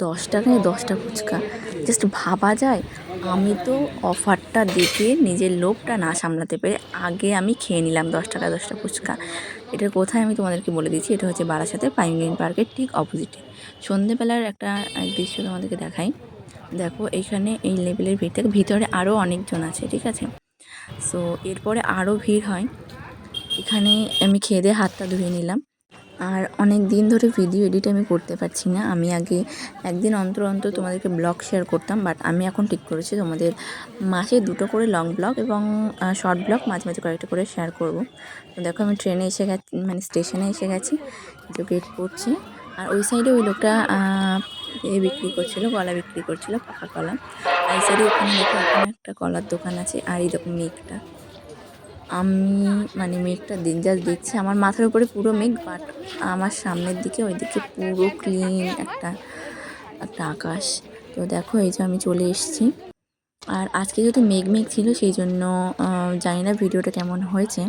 10 টাকায় 10টা ফুচকা, জাস্ট ভাবা যায়? আমি তো অফারটা দেখে নিজের লোভটা না সামলাতে পেরে আগে আমি খেয়ে নিলাম 10 টাকায় 10টা ফুচকা। এটা কোথায় আমি তোমাদেরকে বলে দিচ্ছি, এটা হচ্ছে বারাসাতের পাইনগ্রিন পার্কের ঠিক অপোজিটে। সন্ধেবেলার একটা দৃশ্য তোমাদেরকে দেখাই। দেখো এইখানে এই লেভেলের ভিতরে আরও অনেকজন আছে, ঠিক আছে? সো এরপরে আরও ভিড় হয়। এখানে আমি খেয়ে দিয়ে হাতটা ধুয়ে নিলাম। আর অনেক দিন ধরে ভিডিও এডিট আমি করতে পারছি না। আমি আগে একদিন অন্তর অন্তর তোমাদেরকে ব্লগ শেয়ার করতাম, বাট আমি এখন ঠিক করেছি তোমাদের মাসে 2টো করে লং ব্লগ এবং শর্ট ব্লগ মাঝে মাঝে কয়েকটা করে শেয়ার করব। তো দেখো আমি ট্রেনে এসে গেছি, মানে স্টেশনে এসে গেছি, যে গেট পড়ছে। আর ওই সাইডে ওই লোকটা বিক্রি করছিল, কলা বিক্রি করছিল, পাকা কলা। আর এই সাইডে ওখানে দেখো ওখানে একটা কলার দোকান আছে। আর এই দেখো মেঘটা, আমি মানে মেঘটা জাস্ট দেখছি, আমার মাথার উপরে পুরো মেঘ, বাট আমার সামনের দিকে ওইদিকে পুরো ক্লিন একটা একটা আকাশ। তো দেখো এই যে আমি চলে এসেছি। আর আজকে যেহেতু মেঘ ছিল, সেই জন্য জানি না ভিডিওটা কেমন হয়েছে।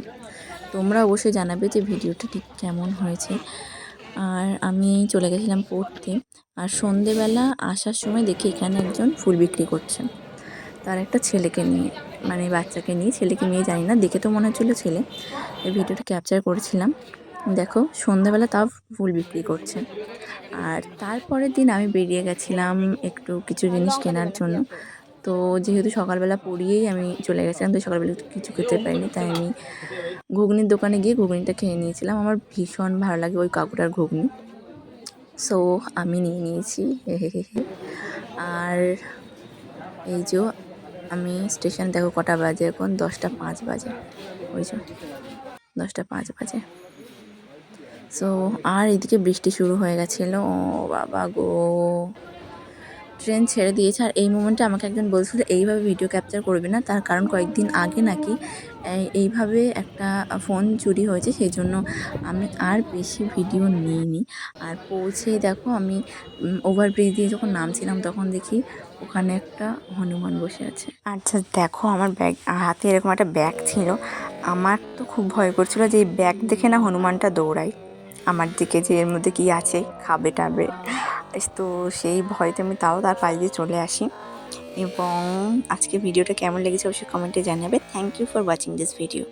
তোমরা অবশ্যই জানাবে যে ভিডিওটা ঠিক কেমন হয়েছে। আর আমি চলে গেছিলাম পড়তে। আর সন্ধেবেলা আসার সময় দেখি এখানে একজন ফুল বিক্রি করছেন, তার একটা ছেলেকে নিয়ে, মানে বাচ্চাকে নিয়ে, ছেলেকে মেয়ে জানি না, দেখে তো মনে হচ্ছিলো ছেলে। এই ভিডিওটা ক্যাপচার করেছিলাম। দেখো সন্ধ্যাবেলা তাও ফুল বিক্রি করছে। আর তারপরের দিন আমি বেরিয়ে গেছিলাম একটু কিছু জিনিস কেনার জন্য। তো যেহেতু সকালবেলা পড়িয়েই আমি চলে গেছিলাম, তো সকালবেলা কিছু খেতে পারিনি, তাই আমি ঘুগনির দোকানে গিয়ে ঘুগনিটা খেয়ে নিয়েছিলাম। আমার ভীষণ ভালো লাগে ওই কাকুটার ঘুগনি, সো আমি নিয়ে নিয়েছি। আর এই যে আমি স্টেশন, দেখো কটা বাজে এখন, 10টা 5 বাজে, ওই যে 10টা 5 বাজে। সো আর এদিকে বৃষ্টি শুরু হয়ে গেছিলো। ও বাবা গো, ট্রেন ছেড়ে দিয়েছে। আর এই মোমেন্টে আমাকে একজন বলছিল এইভাবে ভিডিও ক্যাপচার করবে না, তার কারণ কয়েকদিন আগে নাকি এইভাবে একটা ফোন চুরি হয়েছে, সেই জন্য আমি আর বেশি ভিডিও নিইনি। আর পৌঁছে দেখো আমি ওভারব্রিজ দিয়ে যখন নামছিলাম তখন দেখি ওখানে একটা হনুমান বসে আছে। আচ্ছা দেখো আমার হাতে এরকম একটা ব্যাগ ছিল, আমার তো খুব ভয় করছিল যে এই ব্যাগ দেখে না হনুমানটা দৌড়ায় আমার দিকে, যে এর মধ্যে কী আছে, খাবে টাবে। তো সেই ভয়তে আমি তাও তার পাশ দিয়ে চলে আসি। এবং আজকে ভিডিওটা কেমন লেগেছে অবশ্যই কমেন্টে জানাবে। Thank you for watching this video.